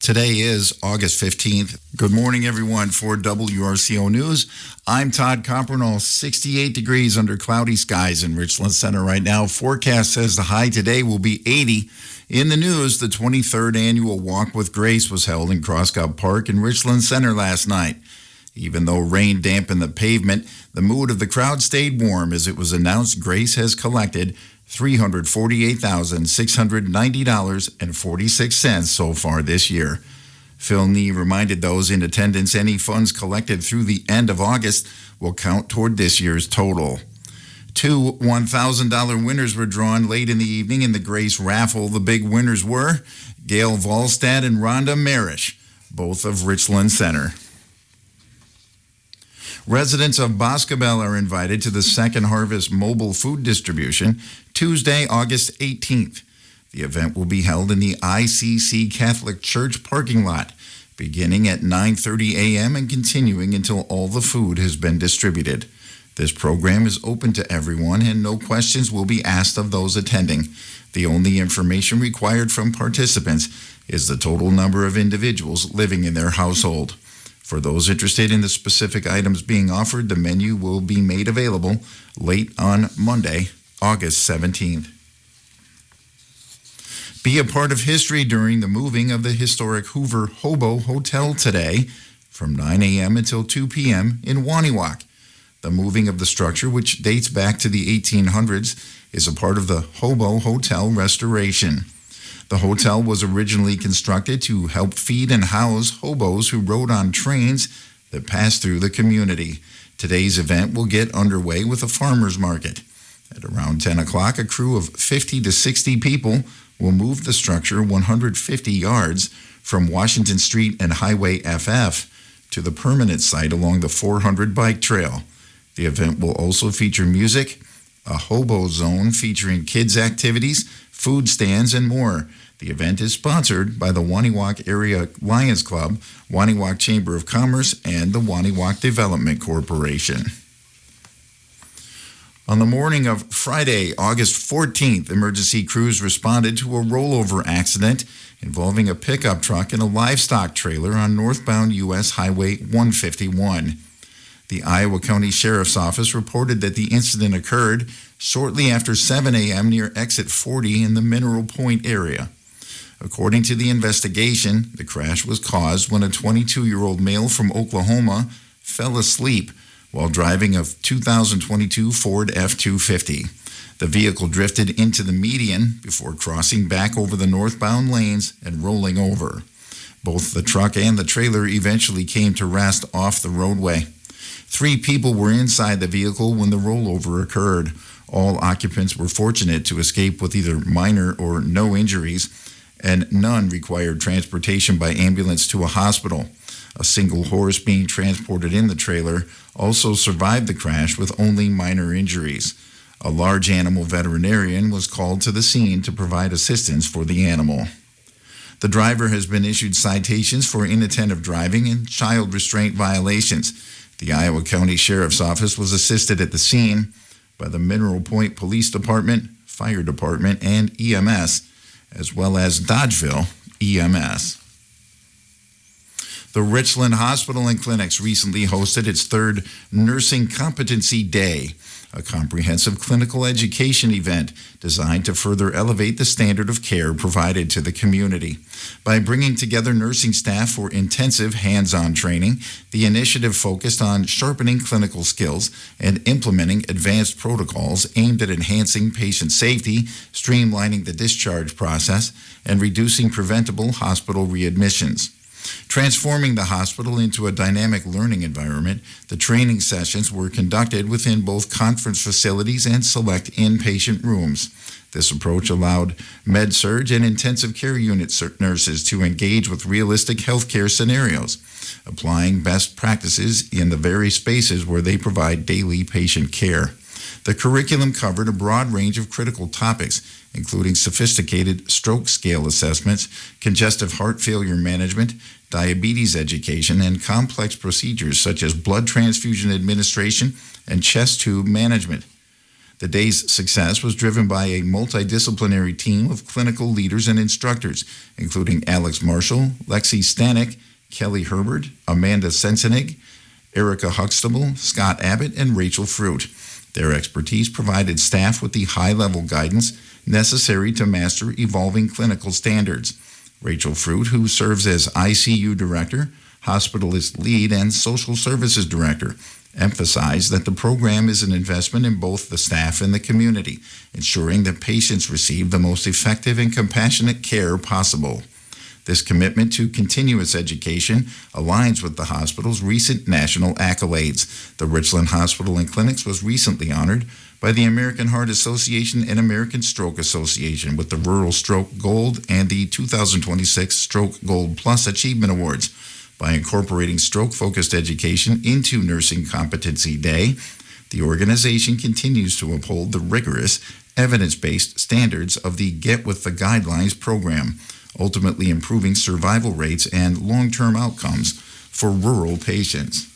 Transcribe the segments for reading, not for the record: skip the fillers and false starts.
Today is August 15th. Good morning, everyone. For WRCO News, I'm Todd Copernall. 68 degrees under cloudy skies in Richland Center right now. Forecast says the high today will be 80. In the news, the 23rd annual Walk with Grace was held in Crosscup Park in Richland Center last night. Even though rain dampened the pavement, the mood of the crowd stayed warm as it was announced Grace has collected $348,690.46 so far this year. Phil Nee reminded those in attendance any funds collected through the end of August will count toward this year's total. Two $1,000 winners were drawn late in the evening in the Grace raffle. The big winners were Gail Volstad and Rhonda Marish, both of Richland Center. Residents of Boscobel are invited to the Second Harvest Mobile Food Distribution Tuesday, August 18th. The event will be held in the ICC Catholic Church parking lot, beginning at 9:30 a.m. and continuing until all the food has been distributed. This program is open to everyone and no questions will be asked of those attending. The only information required from participants is the total number of individuals living in their household. For those interested in the specific items being offered, the menu will be made available late on Monday, August 17th. Be a part of history during the moving of the historic Hoover Hobo Hotel today from 9 a.m. until 2 p.m. in Waniwak. The moving of the structure, which dates back to the 1800s, is a part of the Hobo Hotel restoration. The hotel was originally constructed to help feed and house hobos who rode on trains that passed through the community. Today's event will get underway with a farmer's market. At around 10 o'clock, a crew of 50 to 60 people will move the structure 150 yards from Washington Street and Highway FF to the permanent site along the 400 bike trail. The event will also feature music, a hobo zone featuring kids' activities, food stands, and more. The event is sponsored by the Waniwak Area Lions Club, Waniwak Chamber of Commerce, and the Waniwak Development Corporation. On the morning of Friday, August 14th, emergency crews responded to a rollover accident involving a pickup truck and a livestock trailer on northbound U.S. Highway 151. The Iowa County Sheriff's Office reported that the incident occurred shortly after 7 a.m. near exit 40 in the Mineral Point area. According to the investigation, the crash was caused when a 22-year-old male from Oklahoma fell asleep while driving a 2022 Ford F-250. The vehicle drifted into the median before crossing back over the northbound lanes and rolling over. Both the truck and the trailer eventually came to rest off the roadway. 3 people were inside the vehicle when the rollover occurred. All occupants were fortunate to escape with either minor or no injuries, and none required transportation by ambulance to a hospital. A single horse being transported in the trailer also survived the crash with only minor injuries. A large animal veterinarian was called to the scene to provide assistance for the animal. The driver has been issued citations for inattentive driving and child restraint violations. The Iowa County Sheriff's Office was assisted at the scene by the Mineral Point Police Department, Fire Department, and EMS, as well as Dodgeville EMS. The Richland Hospital and Clinics recently hosted its 3rd Nursing Competency Day, a comprehensive clinical education event designed to further elevate the standard of care provided to the community. By bringing together nursing staff for intensive hands-on training, the initiative focused on sharpening clinical skills and implementing advanced protocols aimed at enhancing patient safety, streamlining the discharge process, and reducing preventable hospital readmissions. Transforming the hospital into a dynamic learning environment, the training sessions were conducted within both conference facilities and select inpatient rooms. This approach allowed med-surg and intensive care unit nurses to engage with realistic healthcare scenarios, applying best practices in the very spaces where they provide daily patient care. The curriculum covered a broad range of critical topics, including sophisticated stroke scale assessments, congestive heart failure management, diabetes education, and complex procedures such as blood transfusion administration and chest tube management. The day's success was driven by a multidisciplinary team of clinical leaders and instructors, including Alex Marshall, Lexi Stanek, Kelly Herbert, Amanda Sensenig, Erica Huxtable, Scott Abbott, and Rachel Fruit. Their expertise provided staff with the high-level guidance necessary to master evolving clinical standards. Rachel Fruit, who serves as ICU Director, Hospitalist Lead, and Social Services Director, emphasized that the program is an investment in both the staff and the community, ensuring that patients receive the most effective and compassionate care possible. This commitment to continuous education aligns with the hospital's recent national accolades. The Richland Hospital and Clinics was recently honored by the American Heart Association and American Stroke Association with the Rural Stroke Gold and the 2026 Stroke Gold Plus Achievement Awards. By incorporating stroke-focused education into Nursing Competency Day, the organization continues to uphold the rigorous, evidence-based standards of the Get With The Guidelines program, ultimately improving survival rates and long-term outcomes for rural patients.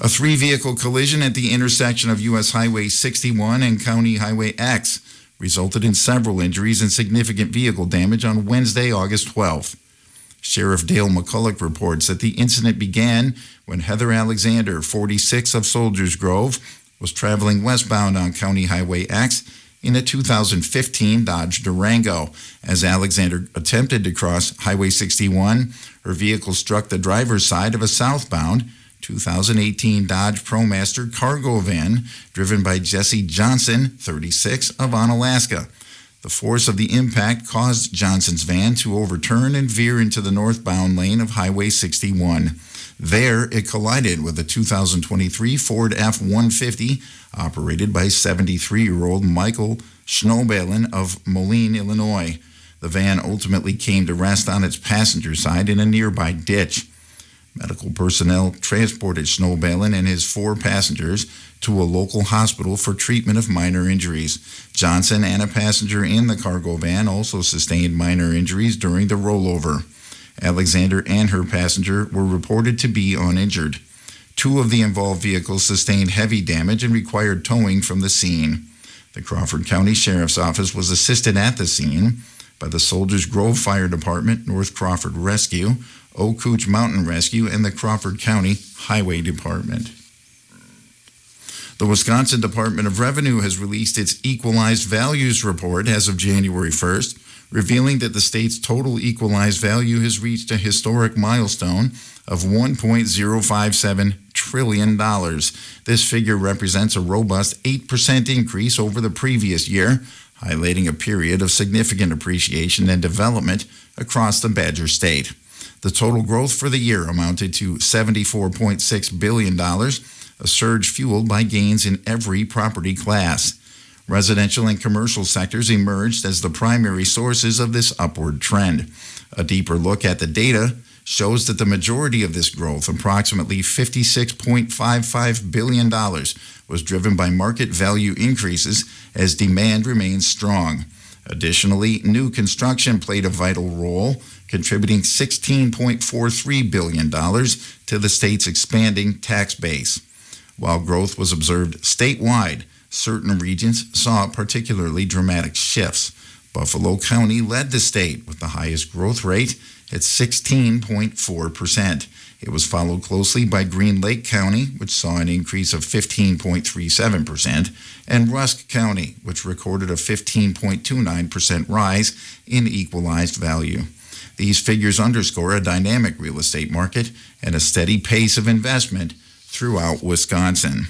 A three-vehicle collision at the intersection of U.S. Highway 61 and County Highway X resulted in several injuries and significant vehicle damage on Wednesday, August 12th. Sheriff Dale McCulloch reports that the incident began when Heather Alexander, 46, of Soldiers Grove, was traveling westbound on County Highway X in a 2015 Dodge Durango. As Alexander attempted to cross Highway 61, her vehicle struck the driver's side of a southbound 2018 Dodge ProMaster cargo van driven by Jesse Johnson, 36, of Onalaska. The force of the impact caused Johnson's van to overturn and veer into the northbound lane of Highway 61. There, it collided with a 2023 Ford F-150 operated by 73-year-old Michael Schnobelen of Moline, Illinois. The van ultimately came to rest on its passenger side in a nearby ditch. Medical personnel transported Schnobelen and his 4 passengers to a local hospital for treatment of minor injuries. Johnson and a passenger in the cargo van also sustained minor injuries during the rollover. Alexander and her passenger were reported to be uninjured. 2 of the involved vehicles sustained heavy damage and required towing from the scene. The Crawford County Sheriff's Office was assisted at the scene by the Soldiers Grove Fire Department, North Crawford Rescue, Oak Couch Mountain Rescue, and the Crawford County Highway Department. The Wisconsin Department of Revenue has released its Equalized Values Report as of January 1st, revealing that the state's total equalized value has reached a historic milestone of $1.057 trillion. This figure represents a robust 8% increase over the previous year, highlighting a period of significant appreciation and development across the Badger State. The total growth for the year amounted to $74.6 billion, a surge fueled by gains in every property class. Residential and commercial sectors emerged as the primary sources of this upward trend. A deeper look at the data shows that the majority of this growth, approximately $56.55 billion, was driven by market value increases as demand remains strong. Additionally, new construction played a vital role, contributing $16.43 billion to the state's expanding tax base. While growth was observed statewide, certain regions saw particularly dramatic shifts. Buffalo County led the state with the highest growth rate at 16.4%. It was followed closely by Green Lake County, which saw an increase of 15.37%, and Rusk County, which recorded a 15.29% rise in equalized value. These figures underscore a dynamic real estate market and a steady pace of investment throughout Wisconsin.